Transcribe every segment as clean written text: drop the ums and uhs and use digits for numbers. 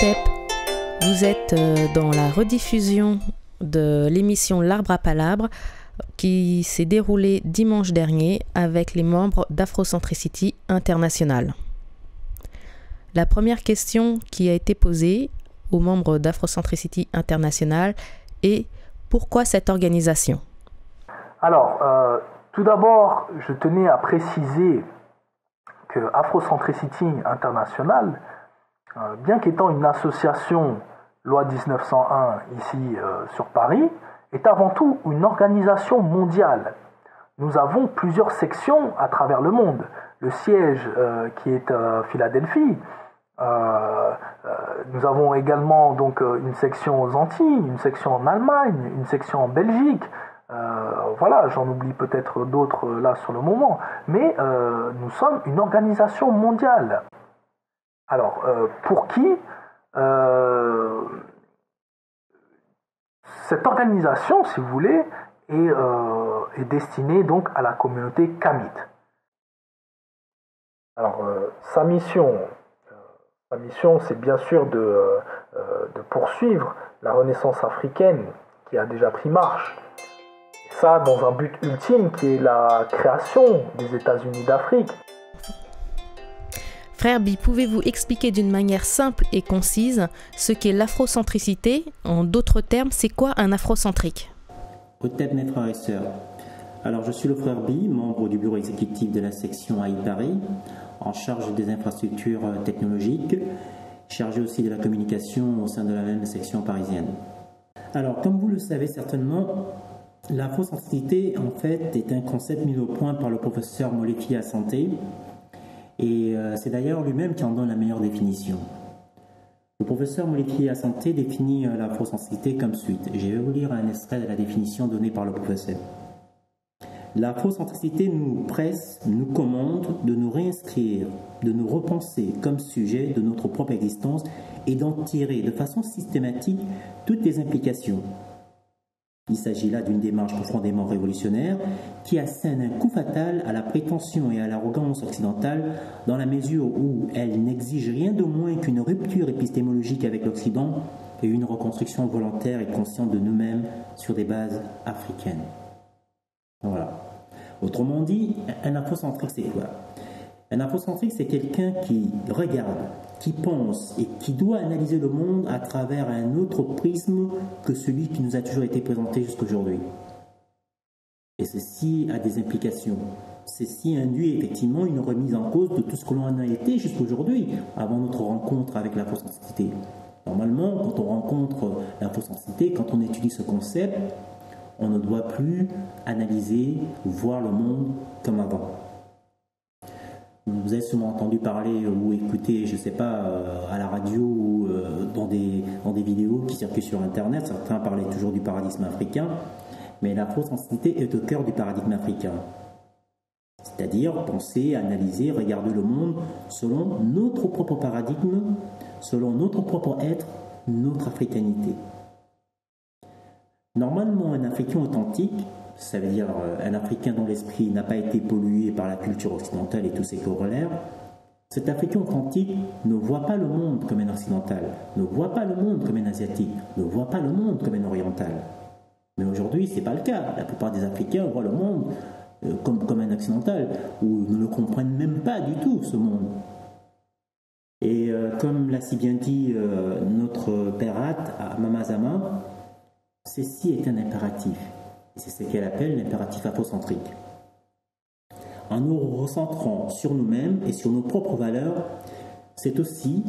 Youssef, vous êtes dans la rediffusion de l'émission L'Arbre à Palabre qui s'est déroulée dimanche dernier avec les membres d'Afrocentricity International. La première question qui a été posée aux membres d'Afrocentricity International est « Pourquoi cette organisation ?» Alors, tout d'abord, je tenais à préciser que Afrocentricity International, bien qu'étant une association loi 1901 ici sur Paris, est avant tout une organisation mondiale. Nous avons plusieurs sections à travers le monde. Le siège qui est à Philadelphie. Nous avons également donc une section aux Antilles, une section en Allemagne, une section en Belgique. Voilà, j'en oublie peut-être d'autres là sur le moment. Mais nous sommes une organisation mondiale. Alors, pour qui cette organisation, si vous voulez, est destinée donc à la communauté kamite. Alors, sa mission, c'est bien sûr de poursuivre la renaissance africaine qui a déjà pris marche. Et ça, dans un but ultime qui est la création des États-Unis d'Afrique. Frère Bi, pouvez-vous expliquer d'une manière simple et concise ce qu'est l'afrocentricité? En d'autres termes, c'est quoi un afrocentrique? Peut-être mes frères et sœurs. Alors, je suis le frère Bi, membre du bureau exécutif de la section AI Paris, en charge des infrastructures technologiques, chargé aussi de la communication au sein de la même section parisienne. Alors, comme vous le savez certainement, l'afrocentricité, en fait, est un concept mis au point par le professeur Molefi Assanté, et c'est d'ailleurs lui-même qui en donne la meilleure définition. Le professeur Molefi Assanté définit l'afrocentricité comme suit. Je vais vous lire un extrait de la définition donnée par le professeur. L'afrocentricité nous presse, nous commande de nous réinscrire, de nous repenser comme sujet de notre propre existence et d'en tirer de façon systématique toutes les implications. Il s'agit là d'une démarche profondément révolutionnaire qui assène un coup fatal à la prétention et à l'arrogance occidentale dans la mesure où elle n'exige rien de moins qu'une rupture épistémologique avec l'Occident et une reconstruction volontaire et consciente de nous-mêmes sur des bases africaines. Voilà. Autrement dit, un afrocentrique, c'est quoi? Un afrocentrique, c'est quelqu'un qui regarde, qui pense et qui doit analyser le monde à travers un autre prisme que celui qui nous a toujours été présenté jusqu'aujourd'hui. Et ceci a des implications. Ceci induit effectivement une remise en cause de tout ce que l'on a été jusqu'aujourd'hui, avant notre rencontre avec l'afrocentricité. Normalement, quand on rencontre l'afrocentricité, quand on étudie ce concept, on ne doit plus analyser ou voir le monde comme avant. Vous avez sûrement entendu parler ou écouter, je ne sais pas, à la radio ou dans des vidéos qui circulent sur Internet. Certains parlaient toujours du paradigme africain, mais l'afrocentricité est au cœur du paradigme africain. C'est-à-dire penser, analyser, regarder le monde selon notre propre paradigme, selon notre propre être, notre africanité. Normalement, un Africain authentique, ça veut dire un Africain dont l'esprit n'a pas été pollué par la culture occidentale et tous ses corollaires, cet Africain authentique ne voit pas le monde comme un occidental, ne voit pas le monde comme un asiatique, ne voit pas le monde comme un oriental. Mais aujourd'hui, ce n'est pas le cas. La plupart des Africains voient le monde comme un occidental, ou ne le comprennent même pas du tout, ce monde. Et comme l'a si bien dit notre père à Mamazama, ceci est un impératif. Et c'est ce qu'elle appelle l'impératif afrocentrique. En nous recentrant sur nous-mêmes et sur nos propres valeurs, c'est aussi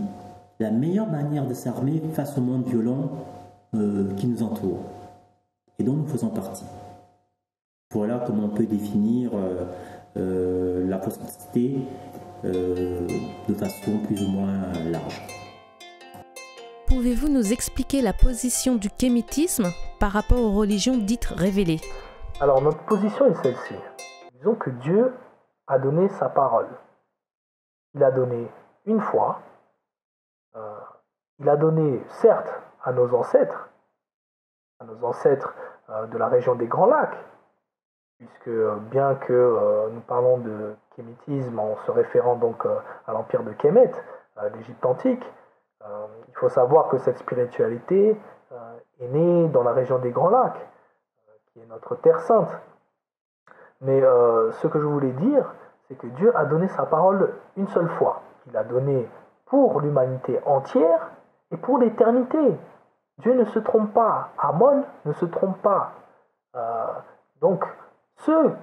la meilleure manière de s'armer face au monde violent qui nous entoure et dont nous faisons partie. Voilà comment on peut définir l'afrocentricité de façon plus ou moins large. Pouvez-vous nous expliquer la position du kémitisme par rapport aux religions dites révélées? Alors, notre position est celle-ci. Disons que Dieu a donné sa parole. Il a donné une fois. Il a donné, certes, à nos ancêtres de la région des Grands Lacs, puisque bien que nous parlons de kémitisme en se référant donc à l'empire de Kémet, l'Égypte antique, Il faut savoir que cette spiritualité est née dans la région des Grands Lacs, qui est notre terre sainte. Mais ce que je voulais dire, c'est que Dieu a donné sa parole une seule fois. Il l'a donnée pour l'humanité entière et pour l'éternité. Dieu ne se trompe pas. Amon ne se trompe pas. Donc, ceux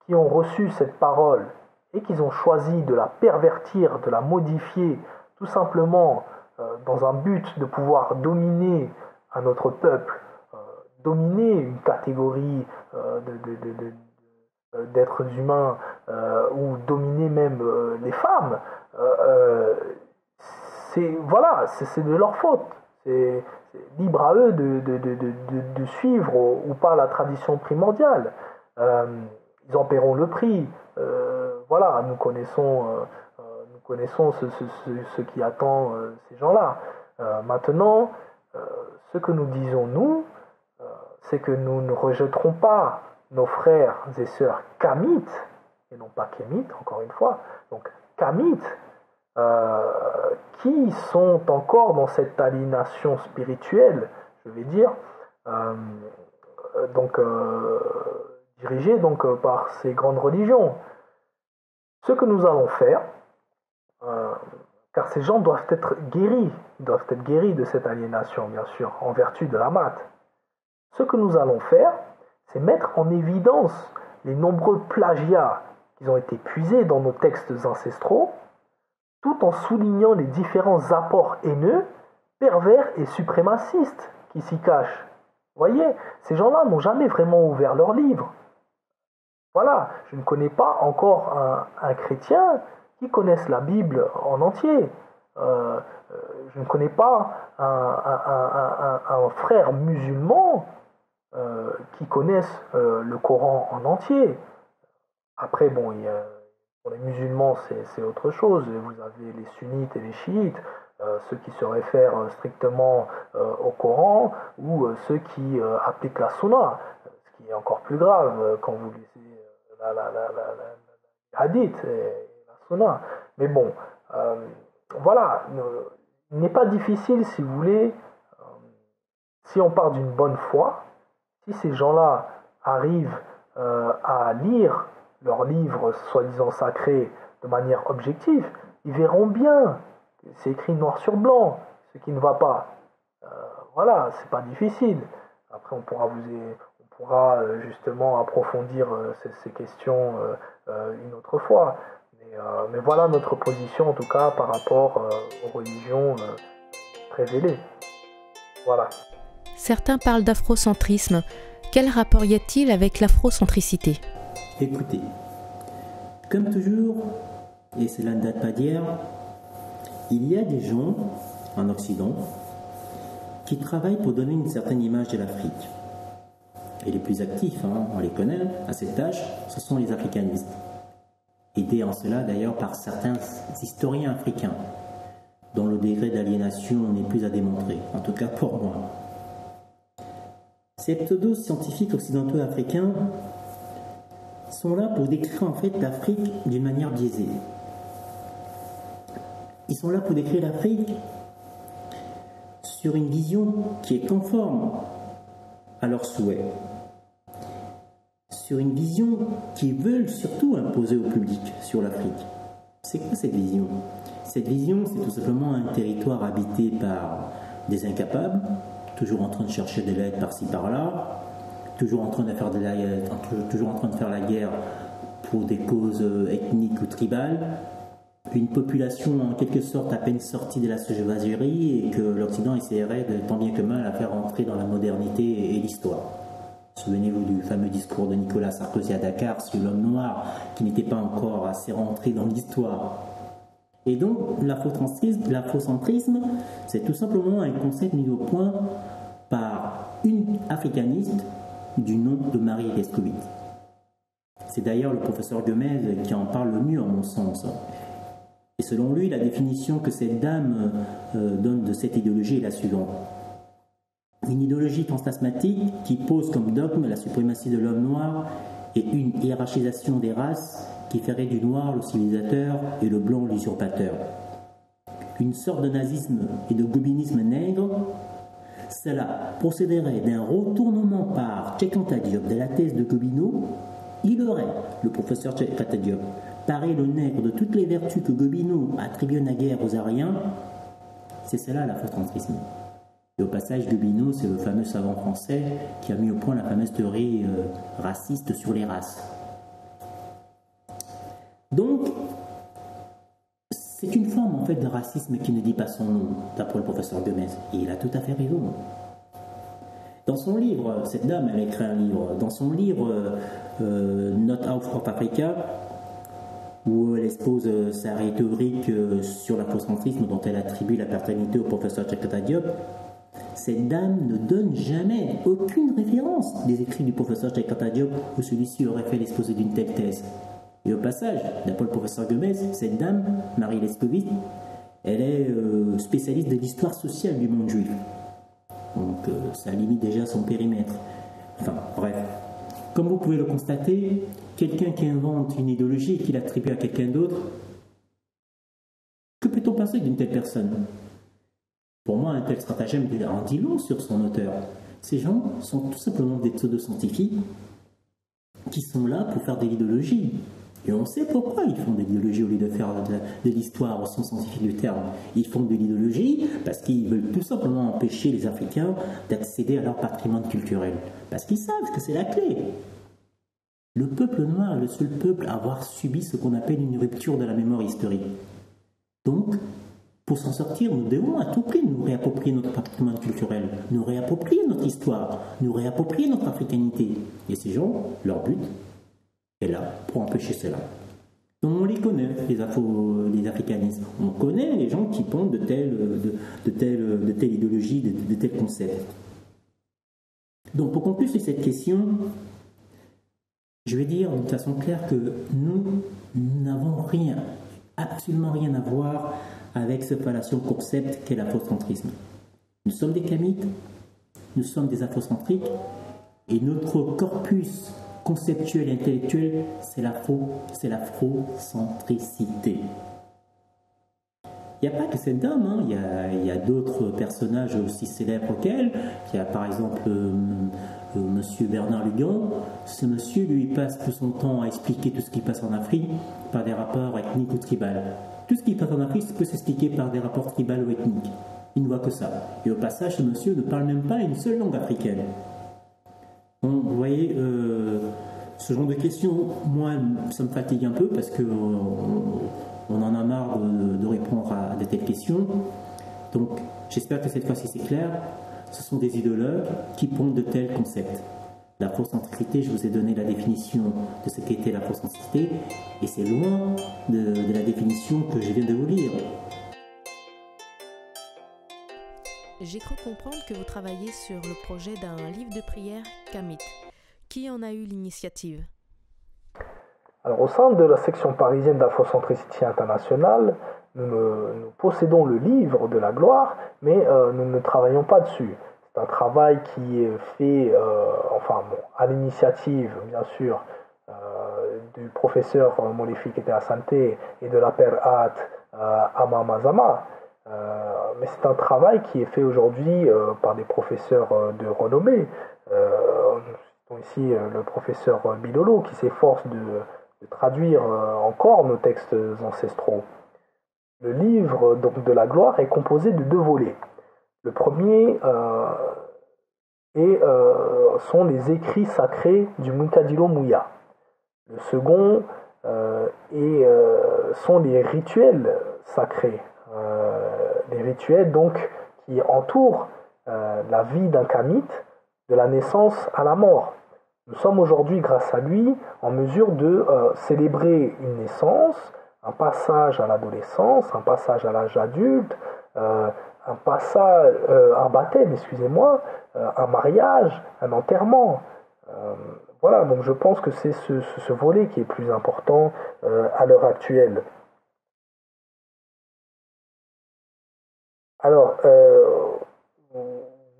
qui ont reçu cette parole et qui ont choisi de la pervertir, de la modifier, tout simplement dans un but de pouvoir dominer un autre peuple, dominer une catégorie d'êtres humains ou dominer même les femmes, c'est de leur faute. C'est libre à eux de suivre ou pas la tradition primordiale. Ils en paieront le prix. Nous connaissons ce qui attend ces gens-là. Maintenant, ce que nous disons, nous, c'est que nous ne rejetterons pas nos frères et sœurs kamites, et non pas kémites, encore une fois, donc kamites, qui sont encore dans cette aliénation spirituelle, je vais dire, dirigée par ces grandes religions. Ce que nous allons faire, car ces gens doivent être guéris de cette aliénation, bien sûr, en vertu de la mat. Ce que nous allons faire, c'est mettre en évidence les nombreux plagiats qui ont été puisés dans nos textes ancestraux, tout en soulignant les différents apports haineux, pervers et suprémacistes qui s'y cachent. Vous voyez, ces gens-là n'ont jamais vraiment ouvert leurs livres. Voilà, je ne connais pas encore un chrétien qui connaisse la Bible en entier. Je ne connais pas un frère musulman qui connaisse le Coran en entier. Après, bon, pour les musulmans, c'est autre chose. Vous avez les sunnites et les chiites, ceux qui se réfèrent strictement au Coran, ou ceux qui appliquent la sunna, ce qui est encore plus grave quand vous lisez la hadith et la sunna. Mais bon, voilà, il n'est pas difficile, si vous voulez, si on part d'une bonne foi, si ces gens-là arrivent à lire leurs livres soi-disant sacrés de manière objective, ils verront bien, c'est écrit noir sur blanc, ce qui ne va pas. Voilà, c'est pas difficile. Après, on pourra justement approfondir ces questions une autre fois. Mais voilà notre position, en tout cas, par rapport aux religions révélées. Voilà. Certains parlent d'afrocentrisme. Quel rapport y a-t-il avec l'afrocentricité ? Écoutez, comme toujours, et cela ne date pas d'hier, il y a des gens en Occident qui travaillent pour donner une certaine image de l'Afrique. Et les plus actifs, on les connaît, à cette tâche, ce sont les africanistes. Aidés en cela d'ailleurs par certains historiens africains, dont le degré d'aliénation n'est plus à démontrer, en tout cas pour moi. Ces pseudo-scientifiques occidentaux africains sont là pour décrire en fait l'Afrique d'une manière biaisée. Ils sont là pour décrire l'Afrique sur une vision qui est conforme à leurs souhaits, sur une vision qu'ils veulent surtout imposer au public sur l'Afrique. C'est quoi cette vision ? Cette vision, c'est tout simplement un territoire habité par des incapables, toujours en train de chercher de l'aide par-ci par-là, toujours en train de faire la guerre pour des causes ethniques ou tribales, une population en quelque sorte à peine sortie de la sauvagerie et que l'Occident essaierait de tant bien que mal à faire entrer dans la modernité et l'histoire. Souvenez-vous du fameux discours de Nicolas Sarkozy à Dakar sur l'homme noir qui n'était pas encore assez rentré dans l'histoire. Et donc l'afrocentrisme, c'est tout simplement un concept mis au point par une africaniste du nom de Marie Lescovitz. C'est d'ailleurs le professeur Gomez qui en parle le mieux à mon sens. Et selon lui, la définition que cette dame donne de cette idéologie est la suivante. Une idéologie fantasmatique qui pose comme dogme la suprématie de l'homme noir et une hiérarchisation des races qui ferait du noir le civilisateur et le blanc l'usurpateur. une sorte de nazisme et de gobinisme nègre, cela procéderait d'un retournement par Cheikh Anta Diop de la thèse de Gobineau. Il aurait, le professeur Cheikh Anta Diop, paré le nègre de toutes les vertus que Gobineau attribuait naguère aux Aryens. C'est cela l'afrocentrisme. Et au passage, Gobineau, c'est le fameux savant français qui a mis au point la fameuse théorie raciste sur les races. Donc, c'est une forme en fait de racisme qui ne dit pas son nom, d'après le professeur Gomes. Et il a tout à fait raison. Dans son livre, cette dame, elle a écrit un livre. Dans son livre Not Out of Africa, où elle expose sa rhétorique sur l'afrocentrisme dont elle attribue la paternité au professeur Cheikh Anta Diop, cette dame ne donne jamais aucune référence des écrits du professeur Cheikh Anta Diop où celui-ci aurait fait l'exposé d'une telle thèse. Et au passage, d'après le professeur Gomes, cette dame, Marie Lescovitch, elle est spécialiste de l'histoire sociale du monde juif. Donc ça limite déjà son périmètre. Enfin, bref. Comme vous pouvez le constater, quelqu'un qui invente une idéologie et qui l'attribue à quelqu'un d'autre, que peut-on penser d'une telle personne? Pour moi, un tel stratagème en dit long sur son auteur. Ces gens sont tout simplement des pseudo-scientifiques qui sont là pour faire de l'idéologie. Et on sait pourquoi ils font de l'idéologie au lieu de faire de l'histoire au sens scientifique du terme. Ils font de l'idéologie parce qu'ils veulent tout simplement empêcher les Africains d'accéder à leur patrimoine culturel. Parce qu'ils savent que c'est la clé. Le peuple noir est le seul peuple à avoir subi ce qu'on appelle une rupture de la mémoire historique. Donc, pour s'en sortir, nous devons à tout prix nous réapproprier notre patrimoine culturel, nous réapproprier notre histoire, nous réapproprier notre africanité. Et ces gens, leur but est là pour empêcher cela. Donc on les connaît, les africanistes. On connaît les gens qui pondent de telle idéologie, de tels concepts. Donc pour conclure sur cette question, je vais dire de façon claire que nous n'avons absolument rien à voir avec ce fallacieux concept qu'est l'afrocentrisme. Nous sommes des Kamites, nous sommes des afrocentriques, et notre corpus conceptuel et intellectuel, c'est l'afrocentricité. Il n'y a pas que cette dame, hein. Il y a d'autres personnages aussi célèbres qu'elle. Il y a par exemple monsieur Bernard Lugan. Ce monsieur, lui, passe tout son temps à expliquer tout ce qui passe en Afrique par des rapports ethniques ou tribales. Tout ce qui passe en Afrique peut s'expliquer par des rapports tribaux ou ethniques. Il ne voit que ça. Et au passage, ce monsieur ne parle même pas une seule langue africaine. Bon, vous voyez, ce genre de questions, moi, ça me fatigue un peu parce que on en a marre de répondre à de telles questions. Donc, j'espère que cette fois-ci c'est clair. Ce sont des idéologues qui pondent de tels concepts. L'afrocentricité, je vous ai donné la définition de ce qu'était l'afrocentricité, et c'est loin de la définition que je viens de vous lire. J'ai cru comprendre que vous travaillez sur le projet d'un livre de prière Kamite. Qui en a eu l'initiative? Alors, au sein de la section parisienne d'Afrocentricity International, nous possédons le livre de la gloire, mais nous ne travaillons pas dessus. C'est un travail qui est fait à l'initiative, bien sûr, du professeur Molefi Asante et de la Père Ama Mazama. Mais c'est un travail qui est fait aujourd'hui par des professeurs de renommée. Nous citons ici le professeur Bilolo qui s'efforce de traduire encore nos textes ancestraux. Le livre donc, de la gloire est composé de 2 volets. Le premier sont les écrits sacrés du Munkadilo Mouya. Le second sont les rituels sacrés. Les rituels donc qui entourent la vie d'un Kamite de la naissance à la mort. Nous sommes aujourd'hui, grâce à lui, en mesure de célébrer une naissance, un passage à l'adolescence, un passage à l'âge adulte, un baptême, un mariage, un enterrement. Voilà, donc je pense que c'est ce volet qui est plus important à l'heure actuelle. Alors,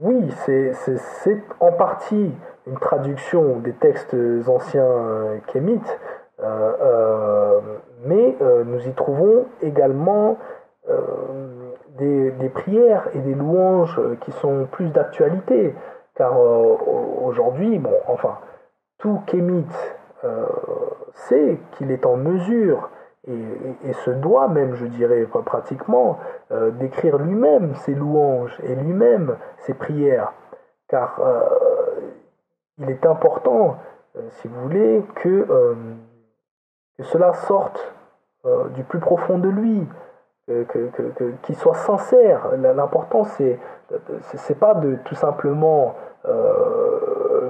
oui, c'est en partie une traduction des textes anciens kémites, mais nous y trouvons également prières et des louanges qui sont plus d'actualité, car aujourd'hui, tout kémite sait qu'il est en mesure et se doit même, je dirais pratiquement, d'écrire lui-même ses louanges et lui-même ses prières, car il est important, si vous voulez, que cela sorte du plus profond de lui, qu'il soit sincère. L'important, c'est pas de tout simplement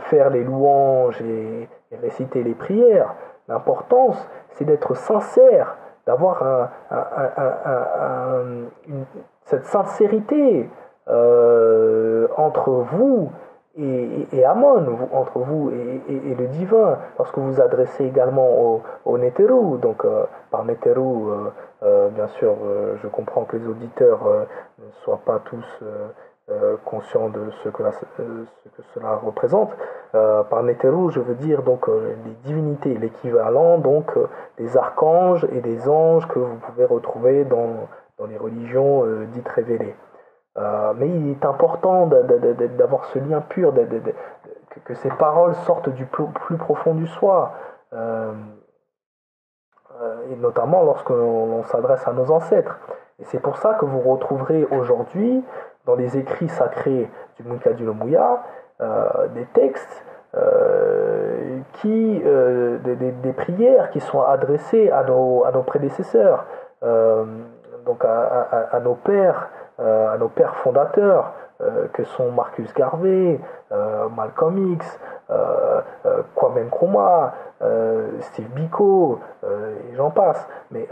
faire les louanges et réciter les prières. L'importance, c'est d'être sincère, d'avoir cette sincérité entre vous et Amon, entre vous et le divin, lorsque vous vous adressez également au Neteru. Donc par Neteru, bien sûr, je comprends que les auditeurs ne soient pas tous conscients de ce que cela représente. Par Neteru, je veux dire donc les divinités, l'équivalent donc des archanges et des anges que vous pouvez retrouver dans les religions dites révélées. Mais il est important d'avoir ce lien pur, que ces paroles sortent du plus profond du soi, et notamment lorsque l'on s'adresse à nos ancêtres. Et c'est pour ça que vous retrouverez aujourd'hui, dans les écrits sacrés du Munkadi no Muya, des textes, des prières qui sont adressées à nos prédécesseurs, donc à nos pères, à nos pères fondateurs, que sont Marcus Garvey, Malcolm X, Kwame Nkrumah, Steve Biko, et j'en passe. Mais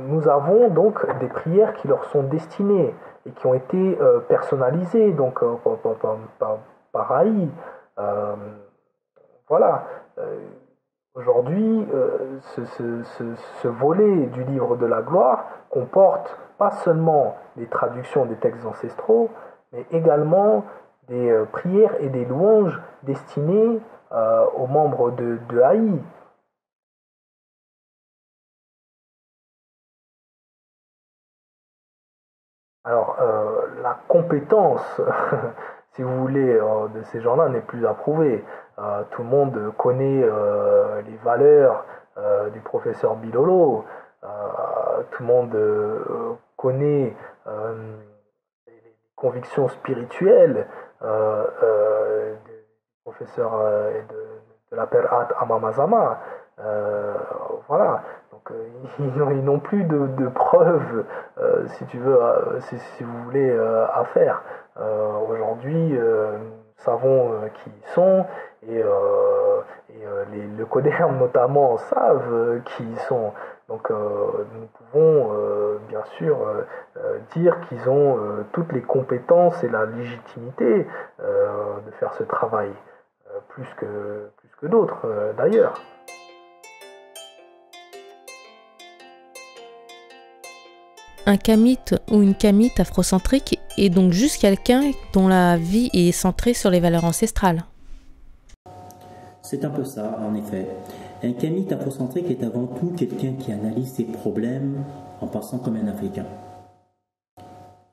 nous avons donc des prières qui leur sont destinées et qui ont été personnalisées donc par AI. Voilà. Aujourd'hui, ce volet du livre de la gloire comporte pas seulement des traductions des textes ancestraux, mais également des prières et des louanges destinées aux membres de AI. Alors, la compétence, si vous voulez, de ces gens-là n'est plus approuvée. Tout le monde connaît les valeurs du professeur Bilolo. Tout le monde connaît les convictions spirituelles du professeur et de la Perhat Amamazama. Voilà. Donc, ils n'ont plus de preuves, si tu veux, si vous voulez, à faire. Aujourd'hui, nous savons qui ils sont et le Coderme notamment savent qui ils sont. Donc nous pouvons bien sûr dire qu'ils ont toutes les compétences et la légitimité de faire ce travail, plus que d'autres d'ailleurs. Un kamite ou une kamite afrocentrique est donc juste quelqu'un dont la vie est centrée sur les valeurs ancestrales. C'est un peu ça, en effet. Un kamite afrocentrique est avant tout quelqu'un qui analyse ses problèmes en pensant comme un Africain.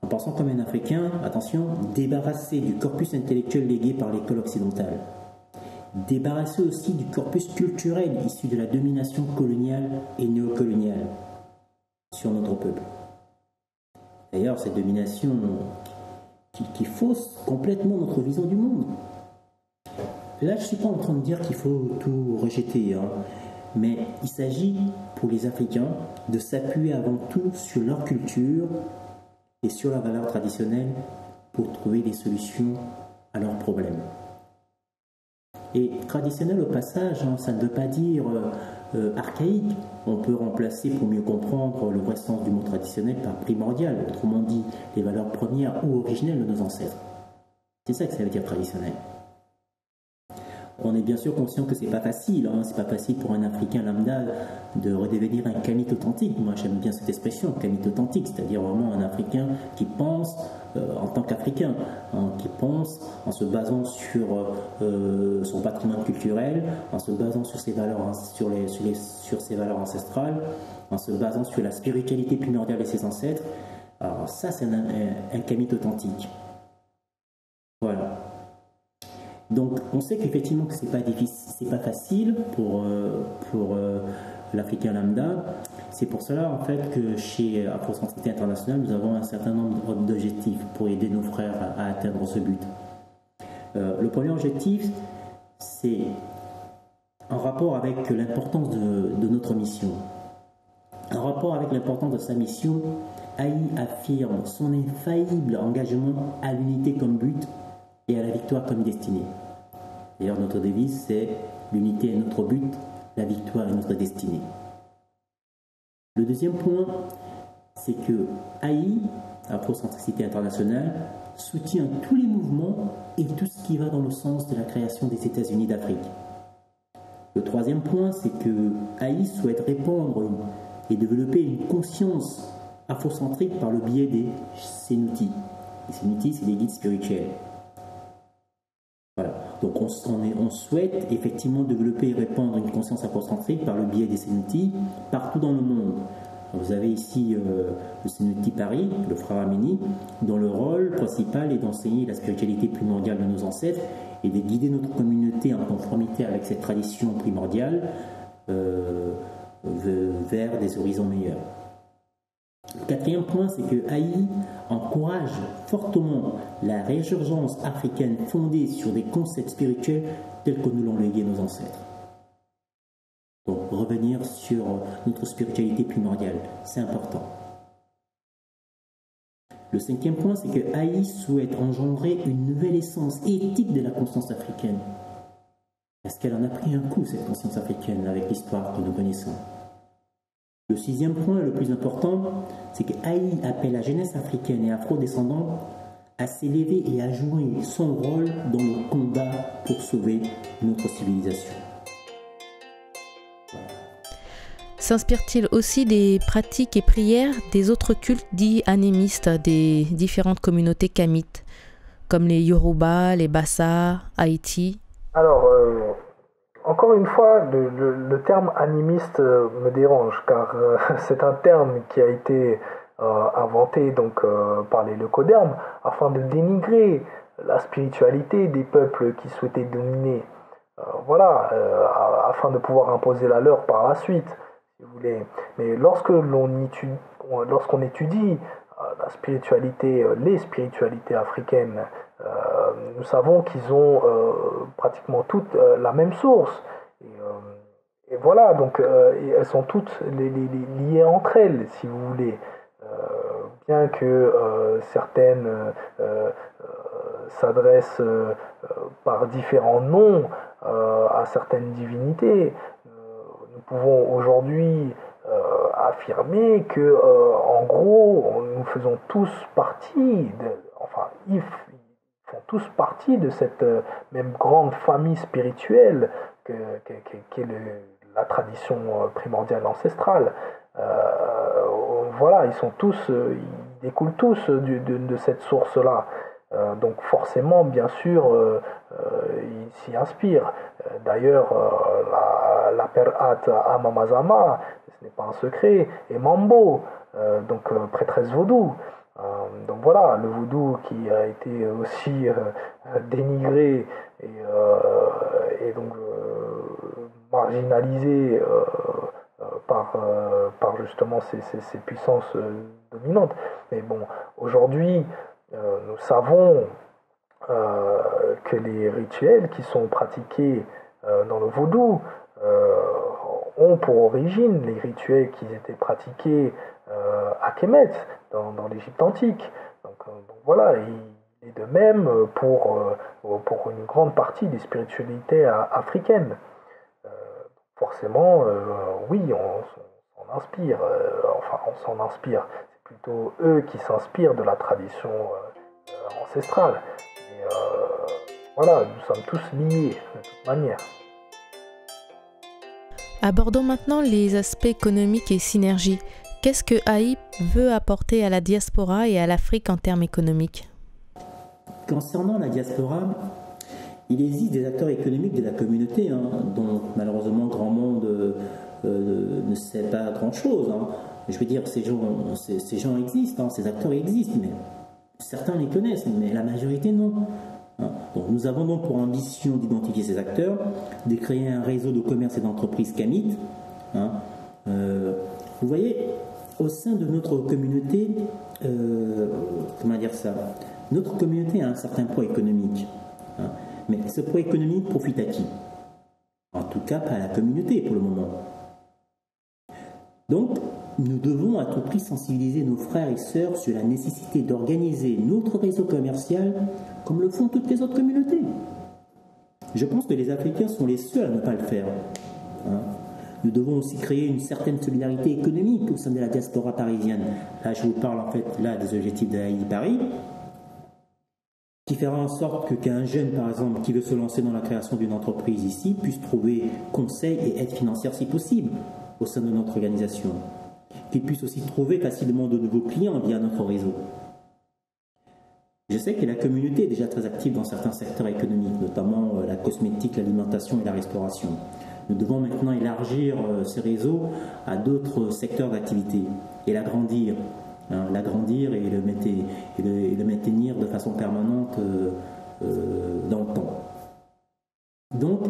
En pensant comme un Africain, attention, débarrassé du corpus intellectuel légué par l'école occidentale. Débarrassé aussi du corpus culturel issu de la domination coloniale et néocoloniale sur notre peuple. D'ailleurs, cette domination qui fausse complètement notre vision du monde. Là, je ne suis pas en train de dire qu'il faut tout rejeter, mais il s'agit pour les Africains de s'appuyer avant tout sur leur culture et sur leurs valeurs traditionnelles pour trouver des solutions à leurs problèmes. Et traditionnel au passage, ça ne veut pas dire archaïque. On peut remplacer, pour mieux comprendre le vrai sens du mot traditionnel, par primordial, autrement dit les valeurs premières ou originelles de nos ancêtres. C'est ça que ça veut dire traditionnel. On est bien sûr conscient que c'est pas facile, c'est pas facile pour un Africain lambda de redevenir un kamite authentique. Moi j'aime bien cette expression, kamite authentique, c'est-à-dire vraiment un Africain qui pense en tant qu'Africain, qui pense en se basant sur son patrimoine culturel, en se basant sur ses valeurs, sur ses valeurs ancestrales, en se basant sur la spiritualité primordiale de ses ancêtres, Alors ça, c'est un kamite authentique. Voilà. Donc, on sait qu'effectivement que c'est pas facile pour l'Africain lambda. C'est pour cela, en fait, que chez Afrocentricité Internationale, nous avons un certain nombre d'objectifs pour aider nos frères à atteindre ce but. Le premier objectif, c'est en rapport avec l'importance de notre mission. En rapport avec l'importance de sa mission, AI affirme son infaillible engagement à l'unité comme but et à la victoire comme destinée. D'ailleurs, notre devise, c'est « l'unité est notre but, la victoire est notre destinée ». Le deuxième point, c'est que AI, Afrocentricité Internationale, soutient tous les mouvements et tout ce qui va dans le sens de la création des États-Unis d'Afrique. Le troisième point, c'est que AI souhaite répandre et développer une conscience afrocentrique par le biais des Senuti. Les Senuti, c'est des guides spirituels. Voilà. Donc on souhaite effectivement développer et répandre une conscience afrocentrique par le biais des Senuti partout dans le monde. Vous avez ici le Senuti Paris, le Frère Amini, dont le rôle principal est d'enseigner la spiritualité primordiale de nos ancêtres et de guider notre communauté en conformité avec cette tradition primordiale vers des horizons meilleurs. Le quatrième point, c'est que AI encourage fortement la résurgence africaine fondée sur des concepts spirituels tels que nous l'ont légué nos ancêtres. Donc, revenir sur notre spiritualité primordiale, c'est important. Le cinquième point, c'est que AI souhaite engendrer une nouvelle essence éthique de la conscience africaine. Est-ce qu'elle en a pris un coup, cette conscience africaine, avec l'histoire que nous connaissons? Le sixième point, le plus important, c'est que AI appelle la jeunesse africaine et afro-descendante à s'élever et à jouer son rôle dans le combat pour sauver notre civilisation. S'inspire-t-il aussi des pratiques et prières des autres cultes dits animistes des différentes communautés kamites, comme les Yoruba, les Bassa, Haïti? Alors, encore une fois, le terme animiste me dérange, car c'est un terme qui a été inventé donc, par les leucodermes afin de dénigrer la spiritualité des peuples qui souhaitaient dominer. Afin de pouvoir imposer la leur par la suite. Si vous voulez. Mais lorsqu'on étudie la spiritualité, les spiritualités africaines, nous savons qu'ils ont pratiquement toutes la même source. Et voilà, donc elles sont toutes liées entre elles, si vous voulez. Bien que certaines s'adressent par différents noms à certaines divinités, nous pouvons aujourd'hui affirmer que, en gros, nous faisons tous partie, ils font tous partie de cette même grande famille spirituelle qu'est la tradition primordiale ancestrale. Voilà, ils découlent tous de cette source-là. Donc forcément, bien sûr, ils s'y inspirent. D'ailleurs, la Perhat Amamazama, ce n'est pas un secret, et Mambo, donc prêtresse vaudou. Donc voilà, le vaudou qui a été aussi dénigré et donc marginalisé par justement ces puissances dominantes. Mais bon, aujourd'hui, nous savons que les rituels qui sont pratiqués dans le vaudou ont pour origine les rituels qui étaient pratiqués à Kemet, dans l'Égypte antique. Donc voilà, et de même pour une grande partie des spiritualités africaines. Forcément, oui, on s'en inspire. On s'en inspire. C'est plutôt eux qui s'inspirent de la tradition ancestrale. Et voilà, nous sommes tous liés de toute manière. Abordons maintenant les aspects économiques et synergies. Qu'est-ce que AI veut apporter à la diaspora et à l'Afrique en termes économiques? Concernant la diaspora, il existe des acteurs économiques de la communauté, dont malheureusement grand monde ne sait pas grand-chose. je veux dire, ces gens existent, hein, ces acteurs existent, mais certains les connaissent, mais la majorité non. Hein. Donc, nous avons donc pour ambition d'identifier ces acteurs, de créer un réseau de commerce et d'entreprises CAMIT. Hein. Vous voyez, au sein de notre communauté, comment dire ça, notre communauté a un certain poids économique. Hein. Mais ce poids économique profite à qui? En tout cas, pas à la communauté pour le moment. Donc, nous devons à tout prix sensibiliser nos frères et sœurs sur la nécessité d'organiser notre réseau commercial comme le font toutes les autres communautés. Je pense que les Africains sont les seuls à ne pas le faire. Hein. Nous devons aussi créer une certaine solidarité économique au sein de la diaspora parisienne. Là, je vous parle en fait là des objectifs de Haï Paris, qui fera en sorte qu'un jeune, par exemple, qui veut se lancer dans la création d'une entreprise ici, puisse trouver conseil et aide financière si possible au sein de notre organisation. Qu'il puisse aussi trouver facilement de nouveaux clients via notre réseau. Je sais que la communauté est déjà très active dans certains secteurs économiques, notamment la cosmétique, l'alimentation et la restauration. Nous devons maintenant élargir ces réseaux à d'autres secteurs d'activité et l'agrandir. Hein, l'agrandir et le maintenir de façon permanente dans le temps. Donc,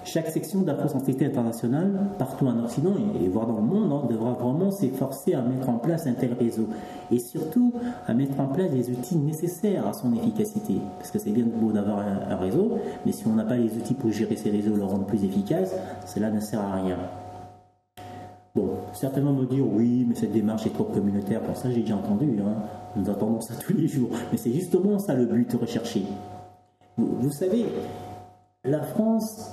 chaque section d'Afrocentricité internationale, partout en Occident et voire dans le monde, hein, devra vraiment s'efforcer à mettre en place un tel réseau et surtout à mettre en place les outils nécessaires à son efficacité. Parce que c'est bien beau d'avoir un réseau, mais si on n'a pas les outils pour gérer ces réseaux et le rendre plus efficace, cela ne sert à rien. Bon, certainement me dire oui, mais cette démarche est trop communautaire. Pour ça, j'ai déjà entendu. Hein. Nous entendons ça tous les jours. Mais c'est justement ça le but recherché. Vous savez, la France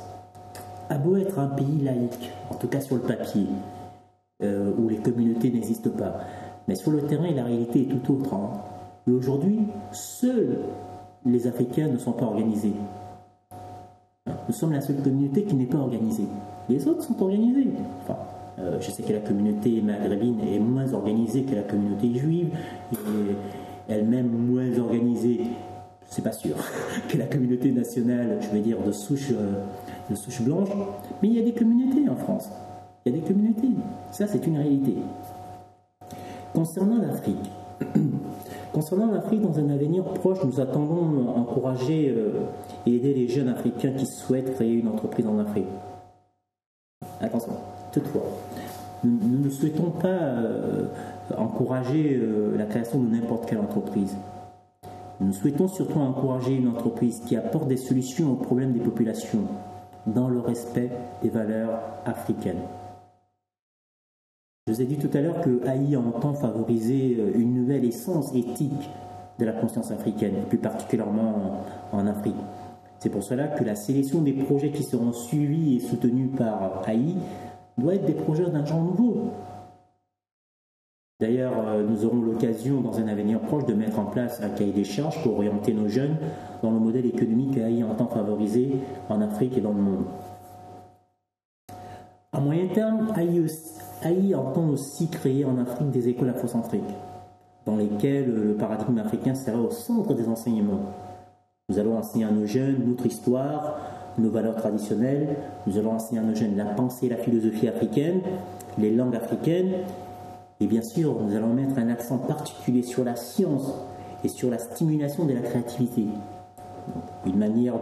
a beau être un pays laïque, en tout cas sur le papier, où les communautés n'existent pas. Mais sur le terrain, la réalité est tout autre. Hein. Et aujourd'hui, seuls les Africains ne sont pas organisés. Nous sommes la seule communauté qui n'est pas organisée. Les autres sont organisés. Enfin, je sais que la communauté maghrébine est moins organisée que la communauté juive, et elle-même moins organisée, c'est pas sûr, que la communauté nationale, je vais dire, de souche blanche. Mais il y a des communautés en France. Il y a des communautés. Ça, c'est une réalité. Concernant l'Afrique, dans un avenir proche, nous attendons encourager et aider les jeunes Africains qui souhaitent créer une entreprise en Afrique. Attention, toutefois, nous ne souhaitons pas encourager la création de n'importe quelle entreprise. Nous souhaitons surtout encourager une entreprise qui apporte des solutions aux problèmes des populations dans le respect des valeurs africaines. Je vous ai dit tout à l'heure que Haï entend favoriser une nouvelle essence éthique de la conscience africaine, plus particulièrement en Afrique. C'est pour cela que la sélection des projets qui seront suivis et soutenus par Haï doit être des projets d'un genre nouveau. D'ailleurs, nous aurons l'occasion dans un avenir proche de mettre en place un cahier des charges pour orienter nos jeunes dans le modèle économique qu'Haï entend favoriser en Afrique et dans le monde. À moyen terme, Haï entend aussi créer en Afrique des écoles afrocentriques, dans lesquelles le paradigme africain sera au centre des enseignements. Nous allons enseigner à nos jeunes notre histoire, nos valeurs traditionnelles. Nous allons enseigner à nos jeunes la pensée et la philosophie africaine, les langues africaines. Et bien sûr, nous allons mettre un accent particulier sur la science et sur la stimulation de la créativité. Une manière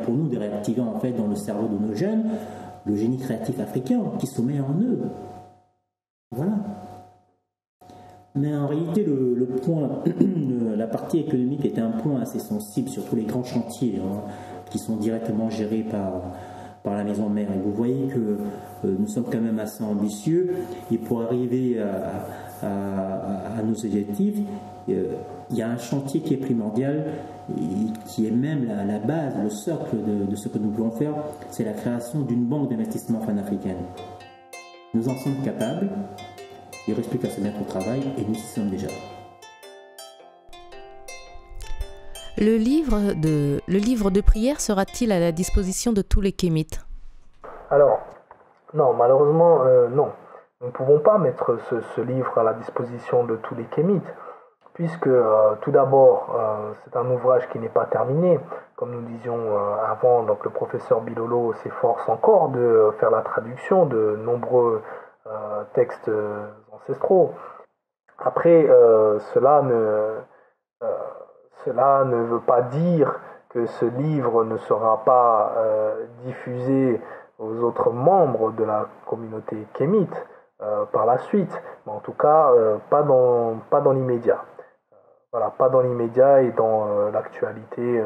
pour nous de réactiver en fait dans le cerveau de nos jeunes le génie créatif africain qui sommeille en eux. Voilà. Mais en réalité, le point, la partie économique est un point assez sensible sur tous les grands chantiers qui sont directement gérés par la maison mère. Et vous voyez que nous sommes quand même assez ambitieux et pour arriver à nos objectifs, il y a un chantier qui est primordial et qui est même la base, le socle de ce que nous voulons faire, c'est la création d'une banque d'investissement panafricaine. Nous en sommes capables. Il ne reste plus qu'à se mettre au travail et nous y sommes déjà. Le livre de prière sera-t-il à la disposition de tous les kémites? Alors, non, malheureusement, non. Nous ne pouvons pas mettre ce livre à la disposition de tous les kémites, puisque tout d'abord, c'est un ouvrage qui n'est pas terminé. Comme nous disions avant, donc le professeur Bilolo s'efforce encore de faire la traduction de nombreux textes ancestraux. Après, cela ne veut pas dire que ce livre ne sera pas diffusé aux autres membres de la communauté kémite par la suite, mais en tout cas pas dans l'immédiat. Voilà, pas dans l'immédiat et dans l'actualité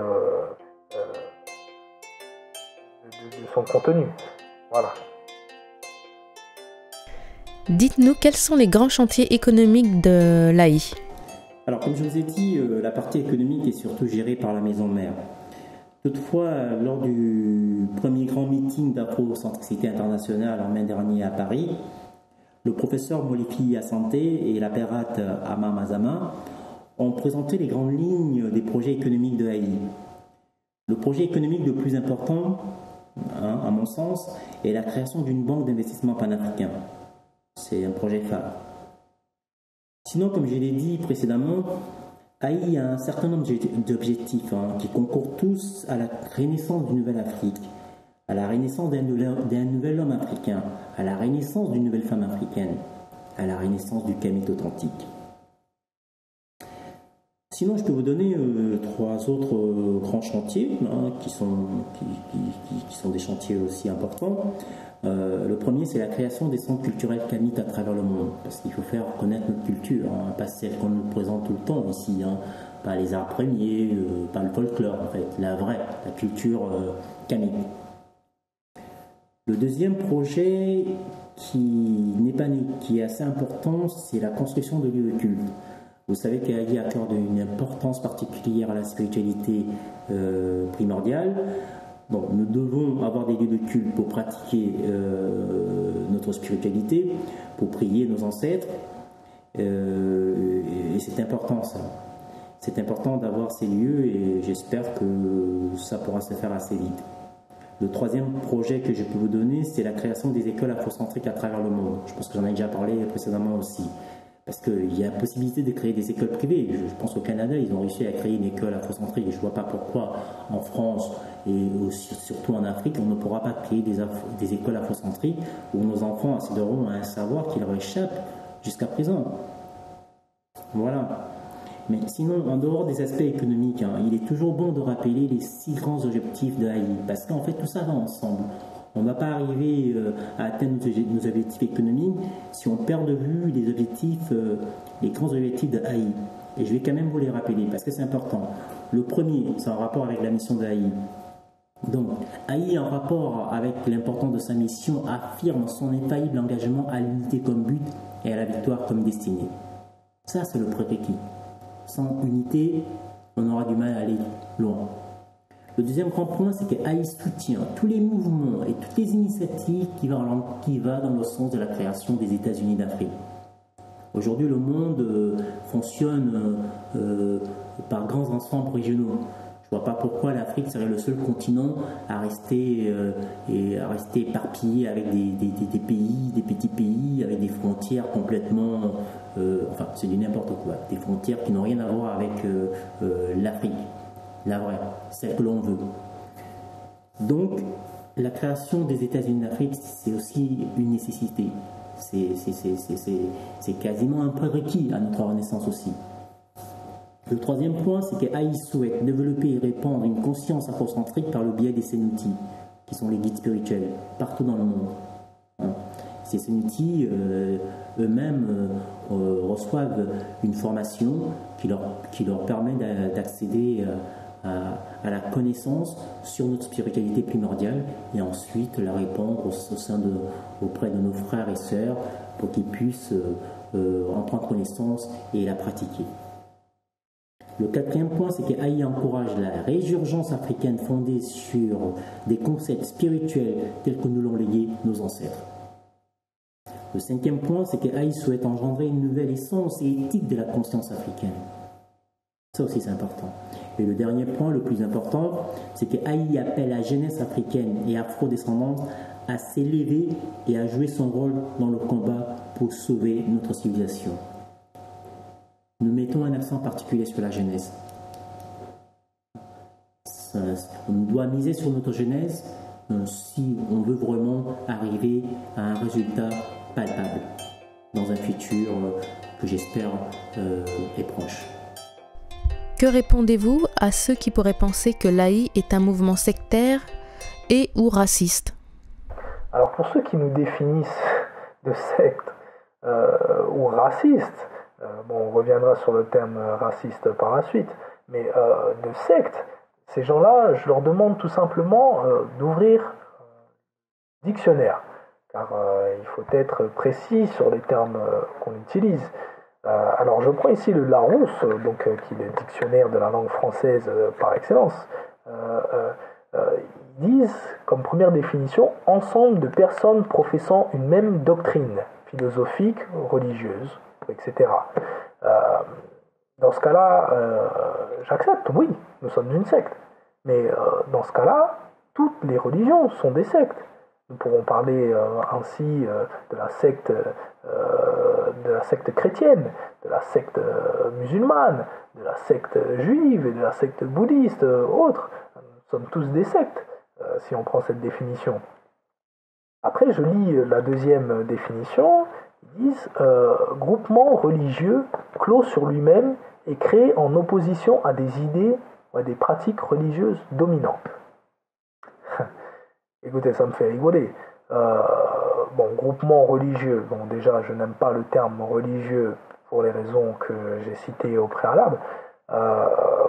de son contenu. Voilà. Dites-nous, quels sont les grands chantiers économiques de l'AI ? Alors, comme je vous ai dit, la partie économique est surtout gérée par la maison mère. Toutefois, lors du premier grand meeting d'Afrocentricité internationale en mai dernier à Paris, le professeur Molifi Asante et la pérate Ama Mazama ont présenté les grandes lignes des projets économiques de AI. Le projet économique le plus important, à mon sens, est la création d'une banque d'investissement panafricain. C'est un projet phare. Sinon, comme je l'ai dit précédemment, AI a un certain nombre d'objectifs qui concourent tous à la renaissance d'une nouvelle Afrique, à la renaissance d'un nouvel homme africain, à la renaissance d'une nouvelle femme africaine, à la renaissance du Kemet authentique. Sinon, je peux vous donner trois autres grands chantiers qui sont des chantiers aussi importants. Le premier, c'est la création des centres culturels kamites à travers le monde, parce qu'il faut faire connaître notre culture, pas celle qu'on nous présente tout le temps ici, pas les arts premiers, pas le folklore en fait, la culture kamite. Le deuxième projet qui est assez important, c'est la construction de lieux de culte. Vous savez qu'AI accorde une importance particulière à la spiritualité primordiale. Bon, nous devons avoir des lieux de culte pour pratiquer notre spiritualité, pour prier nos ancêtres. Et c'est important ça. C'est important d'avoir ces lieux et j'espère que ça pourra se faire assez vite. Le troisième projet que je peux vous donner, c'est la création des écoles afrocentriques à travers le monde. Je pense que j'en ai déjà parlé précédemment aussi. Parce qu'il y a possibilité de créer des écoles privées. Je pense qu'au Canada, ils ont réussi à créer une école afrocentrique. Et je ne vois pas pourquoi en France et surtout en Afrique, on ne pourra pas créer des écoles afrocentriques où nos enfants accéderont à un savoir qui leur échappe jusqu'à présent. Voilà. Mais sinon, en dehors des aspects économiques, il est toujours bon de rappeler les 6 grands objectifs de AI. Parce qu'en fait, tout ça va ensemble. On ne va pas arriver à atteindre nos objectifs économiques si on perd de vue les grands objectifs de AI. Et je vais quand même vous les rappeler parce que c'est important. Le premier, c'est en rapport avec la mission de AI. Donc, AI en rapport avec l'importance de sa mission affirme son infaillible engagement à l'unité comme but et à la victoire comme destinée. Ça, c'est le prérequis. Sans unité, on aura du mal à aller loin. Le deuxième grand point, c'est que AI soutient tous les mouvements et toutes les initiatives qui vont dans le sens de la création des États-Unis d'Afrique. Aujourd'hui, le monde fonctionne par grands ensembles régionaux. Je ne vois pas pourquoi l'Afrique serait le seul continent à rester éparpillé avec des pays, des petits pays, avec des frontières complètement... c'est du n'importe quoi. Des frontières qui n'ont rien à voir avec l'Afrique. La vraie, celle que l'on veut. Donc, la création des États-Unis d'Afrique, c'est aussi une nécessité. C'est quasiment un prérequis à notre renaissance aussi. Le troisième point, c'est que AI souhaite développer et répandre une conscience afrocentrique par le biais des Senuti, qui sont les guides spirituels, partout dans le monde. Ces Senuti, eux-mêmes, reçoivent une formation qui leur permet d'accéder à la connaissance sur notre spiritualité primordiale et ensuite la répandre auprès de nos frères et sœurs pour qu'ils puissent en prendre connaissance et la pratiquer. Le quatrième point, c'est que AI encourage la résurgence africaine fondée sur des concepts spirituels tels que nous l'ont légué nos ancêtres. Le cinquième point, c'est que AI souhaite engendrer une nouvelle essence et éthique de la conscience africaine. Ça aussi, c'est important. Et le dernier point, le plus important, c'est que AI appelle la jeunesse africaine et afro-descendante à s'élever et à jouer son rôle dans le combat pour sauver notre civilisation. Nous mettons un accent particulier sur la jeunesse. On doit miser sur notre jeunesse si on veut vraiment arriver à un résultat palpable. dans un futur que j'espère est proche. Que répondez-vous à ceux qui pourraient penser que l'AI est un mouvement sectaire et ou raciste? Alors pour ceux qui nous définissent de secte ou raciste, on reviendra sur le terme raciste par la suite, mais de secte, ces gens-là, je leur demande tout simplement d'ouvrir un dictionnaire, car il faut être précis sur les termes qu'on utilise. Alors je prends ici le Larousse, qui est le dictionnaire de la langue française par excellence. Ils disent comme première définition ensemble de personnes professant une même doctrine philosophique, religieuse, etc. Dans ce cas-là, j'accepte, oui, nous sommes une secte. Mais dans ce cas-là, toutes les religions sont des sectes. Nous pourrons parler ainsi de la secte chrétienne, de la secte musulmane, de la secte juive et de la secte bouddhiste, autres. Nous sommes tous des sectes, si on prend cette définition. Après, je lis la deuxième définition. Ils disent groupement religieux clos sur lui-même et créé en opposition à des idées ou à des pratiques religieuses dominantes. Écoutez, ça me fait rigoler. Groupement religieux. Bon, déjà, je n'aime pas le terme religieux pour les raisons que j'ai citées au préalable.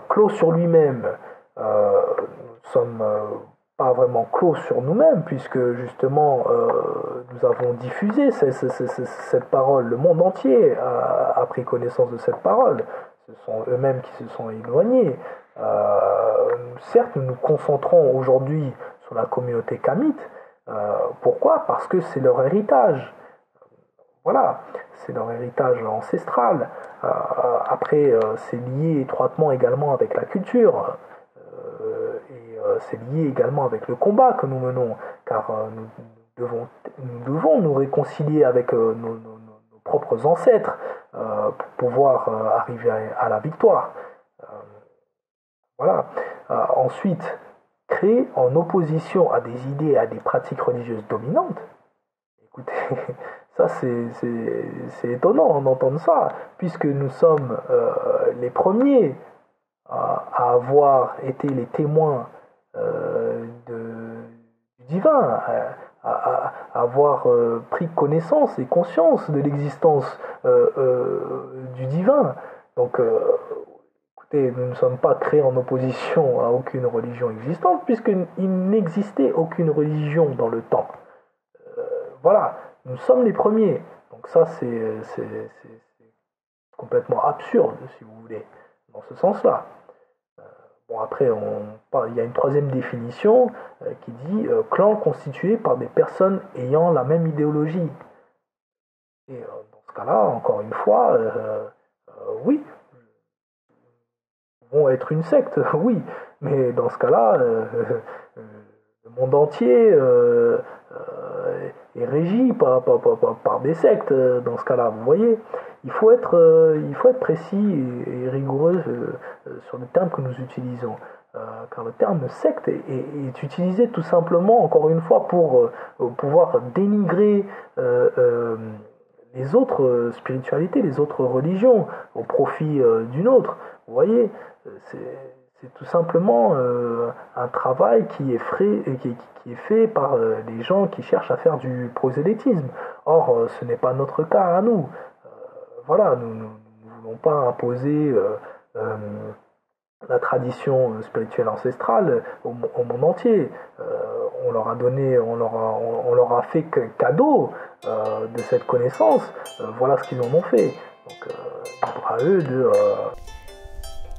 Clos sur lui-même. Nous sommes pas vraiment clos sur nous-mêmes, puisque justement, nous avons diffusé cette parole. Le monde entier a pris connaissance de cette parole. Ce sont eux-mêmes qui se sont éloignés. Certes, nous nous concentrons aujourd'hui sur la communauté kamite. Pourquoi ? Parce que c'est leur héritage. Voilà, c'est leur héritage ancestral. Après, c'est lié étroitement également avec la culture. Et c'est lié également avec le combat que nous menons. Car nous devons nous réconcilier avec nos propres ancêtres pour pouvoir arriver à la victoire. Voilà. Ensuite, créé en opposition à des idées et à des pratiques religieuses dominantes. Écoutez, ça c'est étonnant d'entendre ça, puisque nous sommes les premiers à avoir été les témoins du divin, à avoir pris connaissance et conscience de l'existence du divin. Donc, écoutez, nous ne sommes pas créés en opposition à aucune religion existante, puisqu'il n'existait aucune religion dans le temps. Voilà, nous sommes les premiers. Donc ça, c'est complètement absurde, si vous voulez, dans ce sens-là. Après, il y a une troisième définition qui dit clan constitué par des personnes ayant la même idéologie. Et dans ce cas-là, encore une fois, oui, nous pouvons être une secte, oui, mais dans ce cas-là, le monde entier est régi par des sectes. Dans ce cas-là, vous voyez, il faut être précis et rigoureux sur le terme que nous utilisons. Car le terme secte est utilisé tout simplement, encore une fois, pour pouvoir dénigrer les autres spiritualités, les autres religions, au profit d'une autre. Vous voyez, c'est tout simplement un travail qui est fait par les gens qui cherchent à faire du prosélytisme. Or, ce n'est pas notre cas à nous. Voilà, nous ne voulons pas imposer la tradition spirituelle ancestrale au monde entier. On leur a donné, on leur a fait cadeau de cette connaissance. Voilà ce qu'ils en ont fait. Donc, libre à eux de...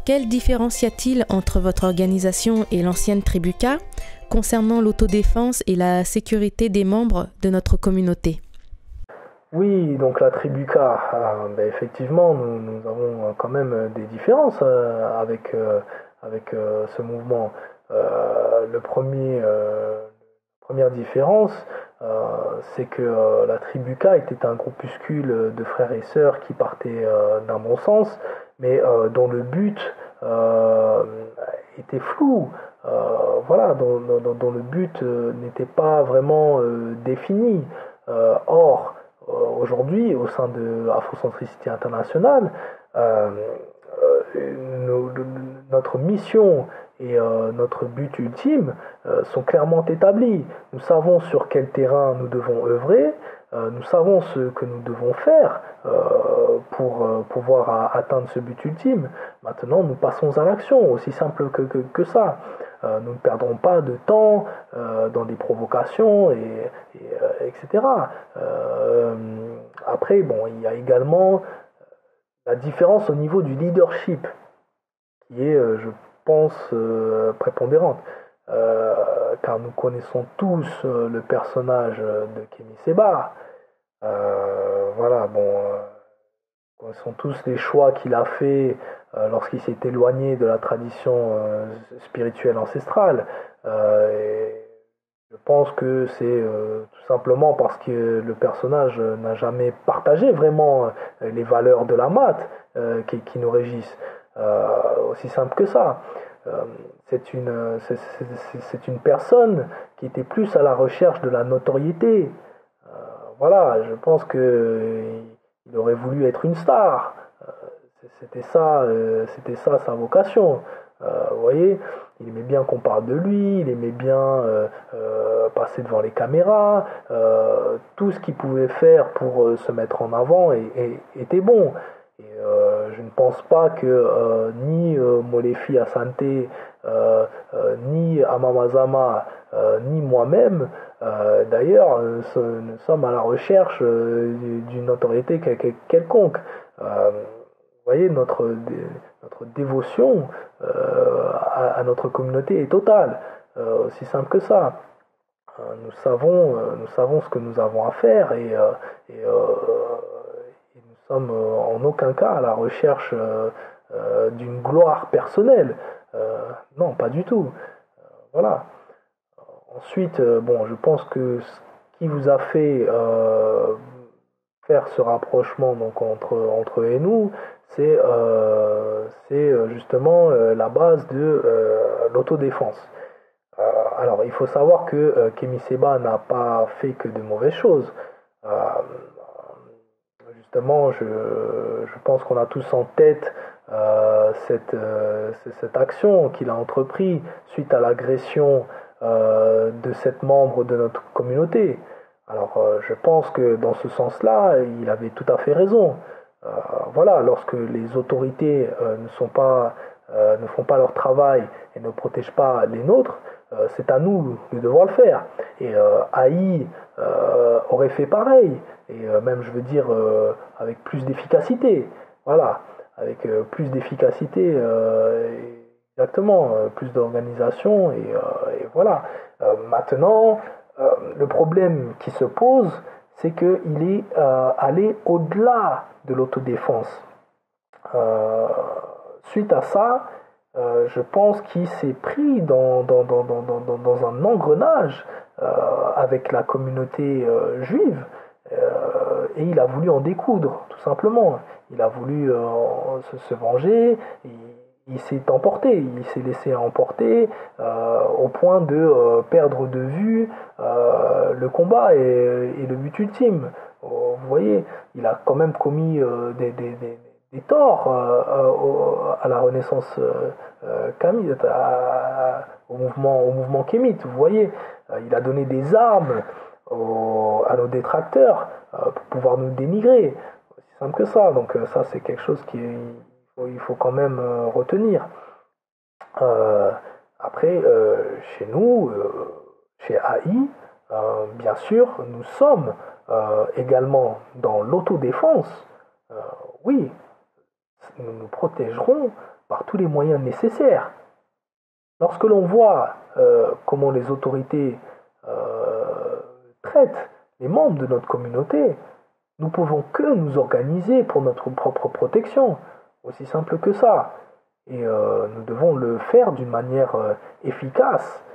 Quelle différence y a-t-il entre votre organisation et l'ancienne Tribuka concernant l'autodéfense et la sécurité des membres de notre communauté ? Oui, donc la Tribuka, effectivement, nous avons quand même des différences avec ce mouvement. Première différence, c'est que la Tribuka était un groupuscule de frères et sœurs qui partaient d'un bon sens, mais dont le but était flou. Dont le but n'était pas vraiment défini. Or, aujourd'hui, au sein de Afrocentricity International, notre mission et notre but ultime sont clairement établis. Nous savons sur quel terrain nous devons œuvrer, nous savons ce que nous devons faire pour pouvoir atteindre ce but ultime. Maintenant, nous passons à l'action, aussi simple que ça. Nous ne perdrons pas de temps dans des provocations, etc. Après, bon, il y a également la différence au niveau du leadership, qui est, je pense, prépondérante. Car nous connaissons tous le personnage de Kémy Séba. Voilà, bon, nous connaissons tous les choix qu'il a fait lorsqu'il s'est éloigné de la tradition spirituelle ancestrale. Et je pense que c'est tout simplement parce que le personnage n'a jamais partagé vraiment les valeurs de la mat qui nous régissent. Aussi simple que ça. C'est une personne qui était plus à la recherche de la notoriété. Voilà, je pense qu'il aurait voulu être une star. C'était ça sa vocation. Vous voyez, il aimait bien qu'on parle de lui, il aimait bien passer devant les caméras. Tout ce qu'il pouvait faire pour se mettre en avant était bon. Et je ne pense pas que ni Molefi Asante, ni Amamazama, ni moi-même, d'ailleurs, nous sommes à la recherche d'une notoriété quelconque. Vous voyez, notre dévotion à notre communauté est totale, aussi simple que ça. Nous savons ce que nous avons à faire et nous sommes en aucun cas à la recherche d'une gloire personnelle. Non, pas du tout. Voilà. Ensuite, bon, je pense que ce qui vous a fait faire ce rapprochement donc entre eux et nous, c'est justement la base de l'autodéfense. Alors, il faut savoir que Kémy Séba n'a pas fait que de mauvaises choses. Justement, je pense qu'on a tous en tête cette action qu'il a entreprise suite à l'agression de 7 membres de notre communauté. Alors, je pense que dans ce sens-là, il avait tout à fait raison. Voilà, lorsque les autorités ne font pas leur travail et ne protègent pas les nôtres, c'est à nous de devoir le faire. Et Haï aurait fait pareil, et même, je veux dire, avec plus d'efficacité. Voilà, avec plus d'efficacité, exactement, plus d'organisation, et voilà. Maintenant, le problème qui se pose, c'est qu'il est allé au-delà de l'autodéfense. Suite à ça, je pense qu'il s'est pris dans un engrenage avec la communauté juive et il a voulu en découdre, tout simplement. Il a voulu se venger, il s'est emporté, il s'est laissé emporter au point de perdre de vue le combat et le but ultime. Vous voyez, il a quand même commis des torts à la Renaissance kémite, au mouvement kémite. Vous voyez, il a donné des armes à nos détracteurs pour pouvoir nous dénigrer. C'est simple que ça. Donc ça, c'est quelque chose il faut quand même retenir. Après, chez nous, chez AI, bien sûr, nous sommes également dans l'autodéfense. Oui, nous nous protégerons par tous les moyens nécessaires. Lorsque l'on voit comment les autorités traitent les membres de notre communauté, nous pouvons que nous organiser pour notre propre protection. Aussi simple que ça. Et nous devons le faire d'une manière efficace.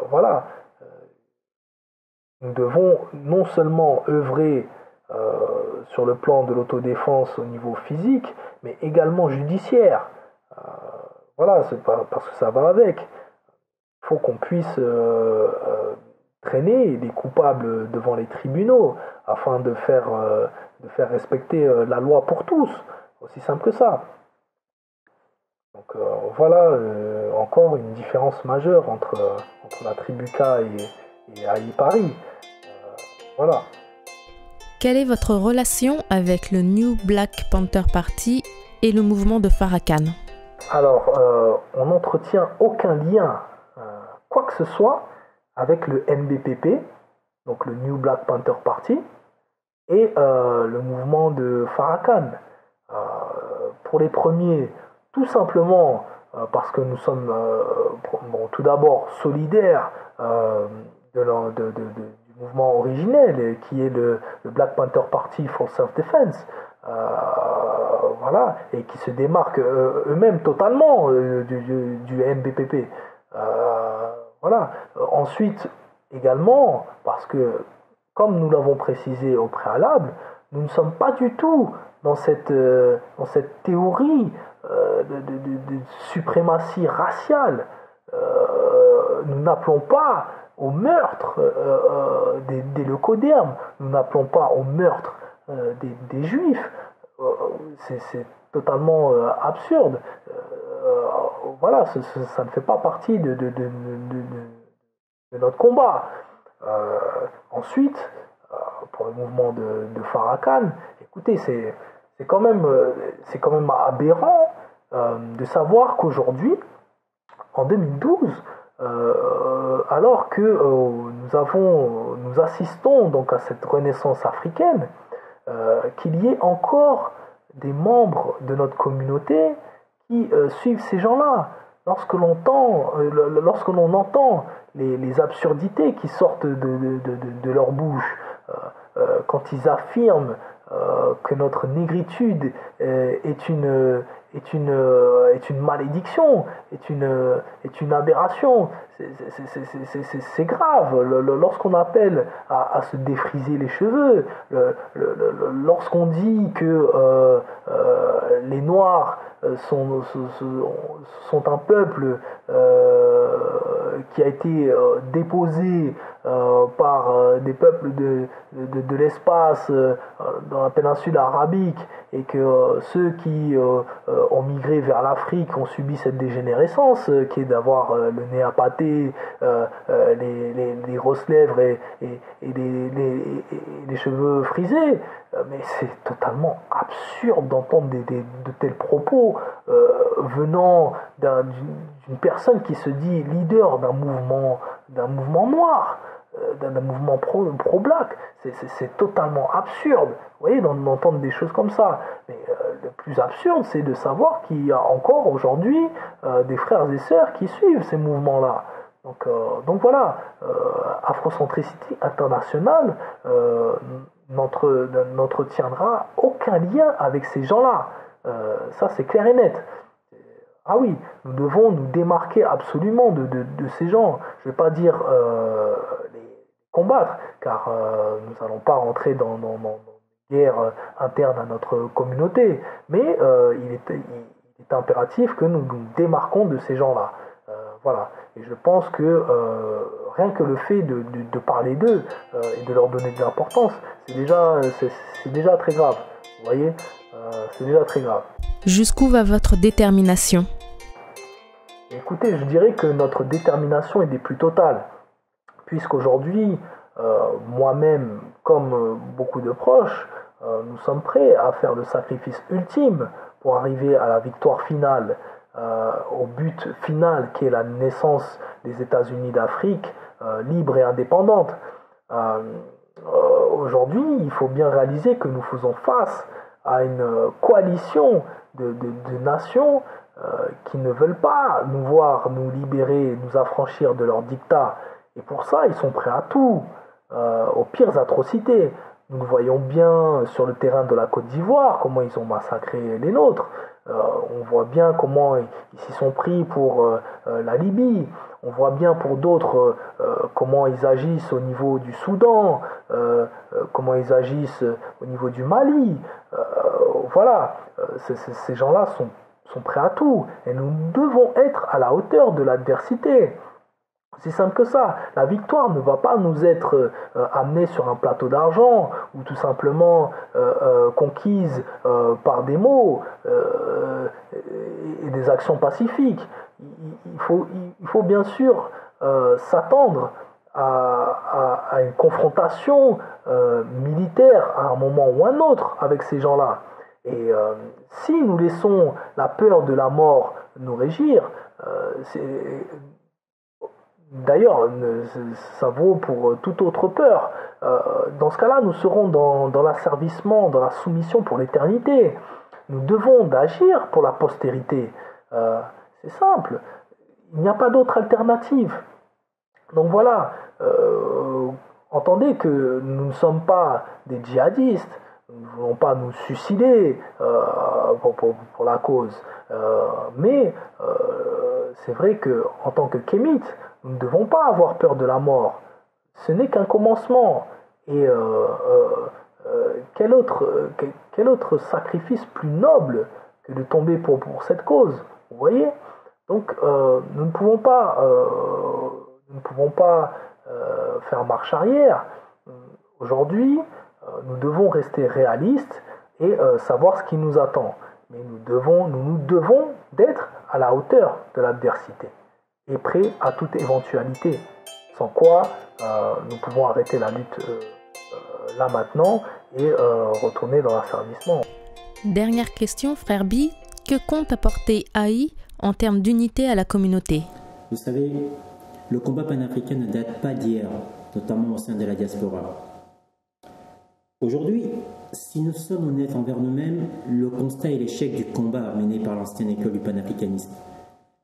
Voilà. Nous devons non seulement œuvrer sur le plan de l'autodéfense au niveau physique, mais également judiciaire. Voilà, c'est parce que ça va avec. Il faut qu'on puisse traîner les coupables devant les tribunaux afin de faire respecter la loi pour tous. Aussi simple que ça. Donc voilà encore une différence majeure entre la tribu K et Ali Paris. Voilà. Quelle est votre relation avec le New Black Panther Party et le mouvement de Farrakhan? Alors, on n'entretient aucun lien, quoi que ce soit, avec le NBPP, donc le New Black Panther Party, et le mouvement de Farrakhan. Pour les premiers, tout simplement parce que nous sommes tout d'abord solidaires du mouvement originel qui est le Black Panther Party for Self-Defense, voilà, et qui se démarquent eux-mêmes totalement du NBPP. Voilà. Ensuite, également, parce que, comme nous l'avons précisé au préalable, nous ne sommes pas du tout dans cette théorie de suprématie raciale. Nous n'appelons pas au meurtre des leucodermes, nous n'appelons pas au meurtre des juifs. C'est totalement absurde. Voilà, ça ne fait pas partie de notre combat. Ensuite, pour le mouvement de Farrakhan, écoutez, c'est quand même aberrant de savoir qu'aujourd'hui, en 2012, alors que nous assistons donc à cette renaissance africaine, qu'il y ait encore des membres de notre communauté qui suivent ces gens-là. Lorsque l'on entend les absurdités qui sortent de leur bouche, quand ils affirment que notre négritude est une malédiction, est une aberration, c'est grave. Lorsqu'on appelle à se défriser les cheveux, lorsqu'on dit que les Noirs sont un peuple qui a été déposé par des peuples de l'espace dans la péninsule arabique, et que ceux qui ont migré vers l'Afrique ont subi cette dégénérescence qui est d'avoir le nez appâté, les grosses lèvres et les cheveux frisés. Mais c'est totalement absurde d'entendre de tels propos venant d'une personne qui se dit leader d'un mouvement noir, d'un mouvement pro-black. C'est totalement absurde, vous voyez, d'entendre des choses comme ça. Mais le plus absurde, c'est de savoir qu'il y a encore aujourd'hui des frères et sœurs qui suivent ces mouvements-là. Donc voilà, Afrocentricity International n'entretiendra aucun lien avec ces gens-là. Ça, c'est clair et net. Ah oui, nous devons nous démarquer absolument de ces gens. Je ne vais pas dire les combattre, car nous n'allons pas rentrer dans une guerre interne à notre communauté, mais il est impératif que nous nous démarquons de ces gens-là. Voilà. Et je pense que rien que le fait de parler d'eux et de leur donner de l'importance, c'est déjà très grave. Vous voyez, c'est déjà très grave. Jusqu'où va votre détermination? Écoutez, je dirais que notre détermination est des plus totales, puisqu'aujourd'hui, moi-même, comme beaucoup de proches, nous sommes prêts à faire le sacrifice ultime pour arriver à la victoire finale, au but final qui est la naissance des États-Unis d'Afrique, libre et indépendante. Aujourd'hui, il faut bien réaliser que nous faisons face à une coalition de nations qui ne veulent pas nous voir nous libérer, nous affranchir de leur dictat. Et pour ça, ils sont prêts à tout, aux pires atrocités. Nous le voyons bien sur le terrain de la Côte d'Ivoire, comment ils ont massacré les nôtres. On voit bien comment ils s'y sont pris pour la Libye. On voit bien pour d'autres comment ils agissent au niveau du Soudan, comment ils agissent au niveau du Mali. Voilà, ces gens-là sont prêts à tout. Et nous devons être à la hauteur de l'adversité. C'est simple que ça. La victoire ne va pas nous être amenée sur un plateau d'argent ou tout simplement conquise par des mots et des actions pacifiques. Il faut bien sûr s'attendre à une confrontation militaire à un moment ou un autre avec ces gens-là. Et si nous laissons la peur de la mort nous régir, d'ailleurs, ça vaut pour toute autre peur. Dans ce cas-là, nous serons dans l'asservissement, dans la soumission pour l'éternité. Nous devons d'agir pour la postérité. C'est simple. Il n'y a pas d'autre alternative. Donc voilà, entendez que nous ne sommes pas des djihadistes. Nous ne voulons pas nous suicider pour la cause. Mais c'est vrai qu'en tant que kémites, nous ne devons pas avoir peur de la mort. Ce n'est qu'un commencement. Et quel autre sacrifice plus noble que de tomber pour cette cause? Vous voyez? Donc nous ne pouvons pas faire marche arrière. Aujourd'hui, nous devons rester réalistes et savoir ce qui nous attend. Mais nous devons d'être à la hauteur de l'adversité et prêts à toute éventualité. Sans quoi, nous pouvons arrêter la lutte là maintenant et retourner dans l'asservissement. Dernière question, frère Bi. Que compte apporter AI en termes d'unité à la communauté? Vous savez, le combat panafricain ne date pas d'hier, notamment au sein de la diaspora. Aujourd'hui, si nous sommes honnêtes envers nous-mêmes, le constat est l'échec du combat mené par l'ancienne école du panafricanisme.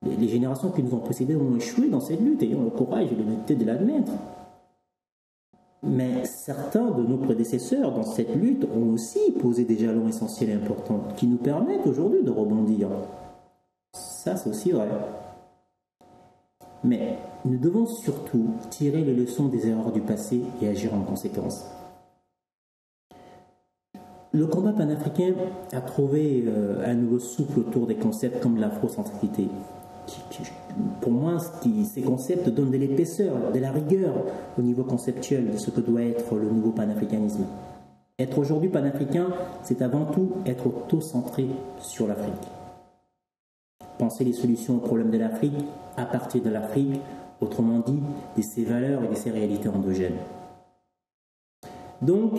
Les générations qui nous ont précédés ont échoué dans cette lutte, ayant le courage et l'honnêteté de l'admettre. Mais certains de nos prédécesseurs dans cette lutte ont aussi posé des jalons essentiels et importants qui nous permettent aujourd'hui de rebondir. Ça, c'est aussi vrai. Mais nous devons surtout tirer les leçons des erreurs du passé et agir en conséquence. Le combat panafricain a trouvé un nouveau souffle autour des concepts comme l'afrocentricité. Pour moi, ces concepts donnent de l'épaisseur, de la rigueur au niveau conceptuel de ce que doit être le nouveau panafricanisme. Être aujourd'hui panafricain, c'est avant tout être auto-centré sur l'Afrique. Penser les solutions aux problèmes de l'Afrique à partir de l'Afrique, autrement dit, de ses valeurs et de ses réalités endogènes. Donc,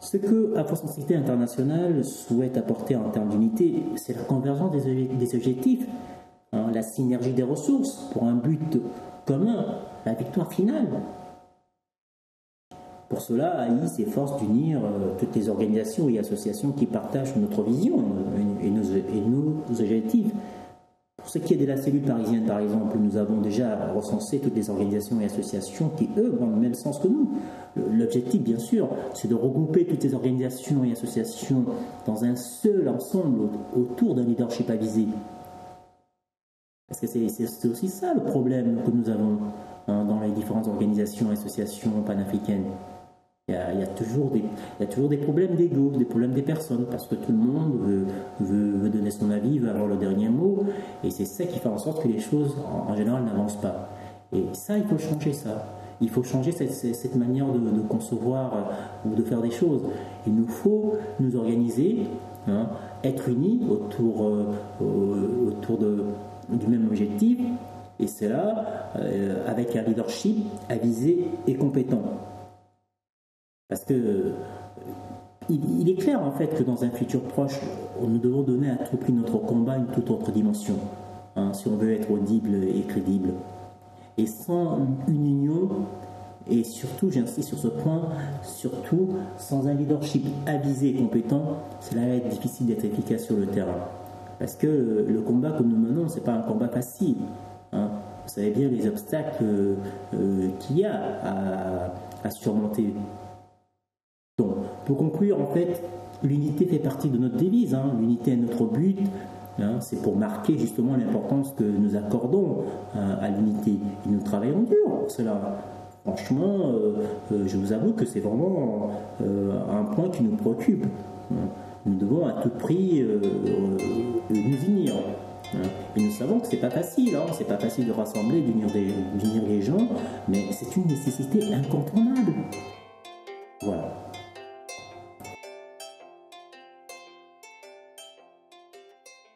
ce que Afrocentricité internationale souhaite apporter en termes d'unité, c'est la convergence des objectifs, la synergie des ressources pour un but commun, la victoire finale. Pour cela, AI s'efforce d'unir toutes les organisations et associations qui partagent notre vision et nos objectifs. Pour ce qui est de la cellule parisienne, par exemple, nous avons déjà recensé toutes les organisations et associations qui, eux, vont dans le même sens que nous. L'objectif, bien sûr, c'est de regrouper toutes ces organisations et associations dans un seul ensemble autour d'un leadership avisé. Parce que c'est aussi ça le problème que nous avons dans les différentes organisations et associations panafricaines. Il y a toujours des problèmes d'ego, des problèmes des personnes, parce que tout le monde veut donner son avis, veut avoir le dernier mot, et c'est ça qui fait en sorte que les choses, en général, n'avancent pas. Et ça, il faut changer ça. Il faut changer cette manière de concevoir ou de faire des choses. Il nous faut nous organiser, être unis autour du même objectif, et cela avec un leadership avisé et compétent. Parce que il est clair en fait que dans un futur proche, nous devons donner à tout prix notre combat une toute autre dimension, si on veut être audible et crédible. Et sans une union, et surtout, j'insiste sur ce point, surtout sans un leadership avisé et compétent, cela va être difficile d'être efficace sur le terrain. Parce que le combat que nous menons, ce n'est pas un combat facile. Vous savez bien les obstacles qu'il y a à surmonter. Donc, pour conclure, en fait, l'unité fait partie de notre devise. L'unité est notre but. C'est pour marquer justement l'importance que nous accordons à l'unité. Et nous travaillons dur pour cela. Franchement, je vous avoue que c'est vraiment un point qui nous préoccupe. Nous devons à tout prix nous unir. Et nous savons que c'est pas facile, c'est pas facile de rassembler, d'unir les gens, mais c'est une nécessité incontournable.